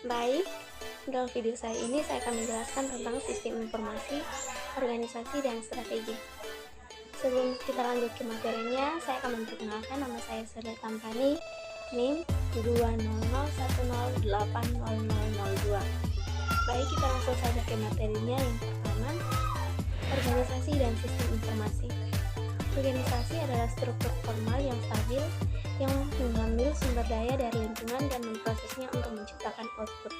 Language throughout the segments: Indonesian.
Baik, dalam video saya ini saya akan menjelaskan tentang sistem informasi, organisasi, dan strategi. Sebelum kita lanjut ke materinya, saya akan memperkenalkan nama saya Sri Tampani, NIM 200108002. Baik, kita langsung saja ke materinya. Yang pertama, organisasi dan sistem informasi. Organisasi adalah struktur formal yang stabil yang mengambil sumber daya dari lingkungan dan memprosesnya untuk menciptakan output.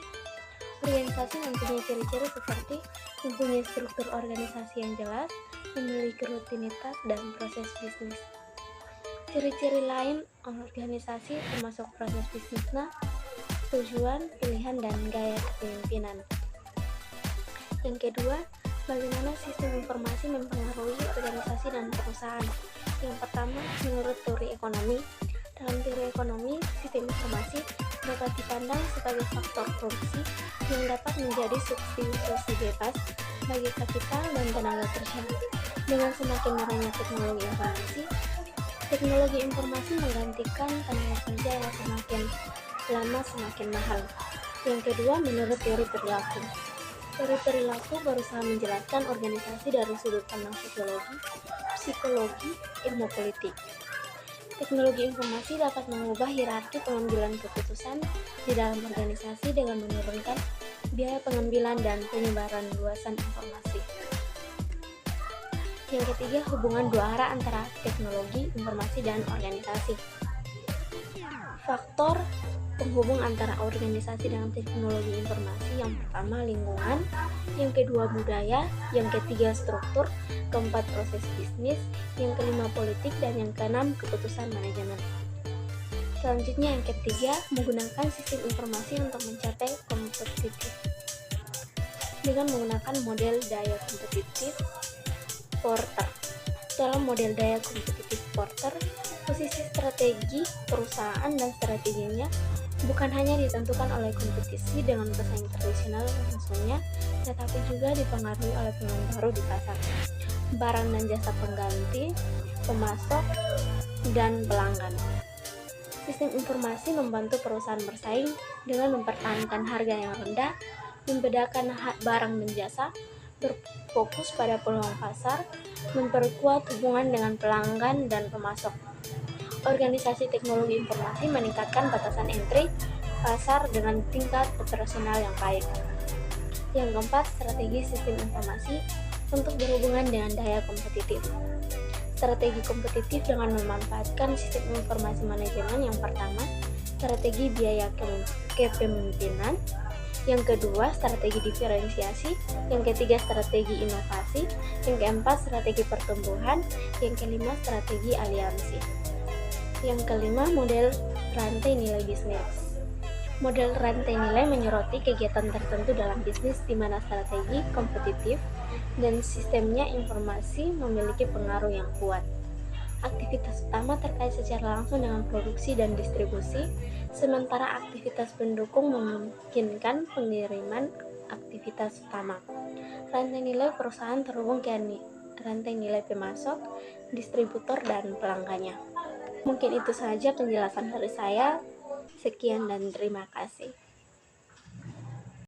Organisasi mempunyai ciri-ciri seperti mempunyai struktur organisasi yang jelas, memiliki rutinitas dan proses bisnis. Ciri-ciri lain organisasi termasuk proses bisnisnya, tujuan, pilihan, dan gaya kepemimpinan. Yang kedua, bagaimana sistem informasi mempengaruhi organisasi dan perusahaan. Yang pertama, menurut teori ekonomi. Dalam teori ekonomi, sistem informasi dapat dipandang sebagai faktor produksi yang dapat menjadi substitusi bebas bagi kapital dan tenaga kerja. Dengan semakin murahnya teknologi informasi menggantikan tenaga kerja yang semakin lama semakin mahal. Yang kedua, menurut teori perilaku. Teori perilaku berusaha menjelaskan organisasi dari sudut pandang sosiologi, psikologi, ilmu politik. Teknologi informasi dapat mengubah hierarki pengambilan keputusan di dalam organisasi dengan menurunkan biaya pengambilan dan penyebaran luasan informasi. Yang ketiga, hubungan dua arah antara teknologi, informasi, dan organisasi. Faktor penghubung antara organisasi dengan teknologi informasi: yang pertama lingkungan, yang kedua budaya, yang ketiga struktur, keempat proses bisnis, yang kelima politik, dan yang keenam keputusan manajemen. Selanjutnya yang ketiga, menggunakan sistem informasi untuk mencapai kompetitif dengan menggunakan model daya kompetitif Porter. Dalam model daya kompetitif Porter, posisi strategi perusahaan dan strateginya bukan hanya ditentukan oleh kompetisi dengan pesaing tradisional langsungnya, tetapi juga dipengaruhi oleh peluang baru di pasar, barang dan jasa pengganti, pemasok, dan pelanggan. Sistem informasi membantu perusahaan bersaing dengan mempertahankan harga yang rendah, membedakan barang dan jasa, berfokus pada peluang pasar, memperkuat hubungan dengan pelanggan dan pemasok. Organisasi teknologi informasi meningkatkan batasan entry pasar dengan tingkat operasional yang baik. Yang keempat, strategi sistem informasi untuk berhubungan dengan daya kompetitif. Strategi kompetitif dengan memanfaatkan sistem informasi manajemen. Yang pertama, strategi biaya kepemimpinan. Yang kedua, strategi diferensiasi. Yang ketiga, strategi inovasi. Yang keempat, strategi pertumbuhan. Yang kelima, strategi aliansi. Yang kelima, model rantai nilai bisnis. Model rantai nilai menyoroti kegiatan tertentu dalam bisnis di mana strategi kompetitif dan sistemnya informasi memiliki pengaruh yang kuat. Aktivitas utama terkait secara langsung dengan produksi dan distribusi, sementara aktivitas pendukung memungkinkan pengiriman aktivitas utama. Rantai nilai perusahaan terhubung ke rantai nilai pemasok, distributor, dan pelanggannya. Mungkin itu saja penjelasan dari saya. Sekian dan terima kasih.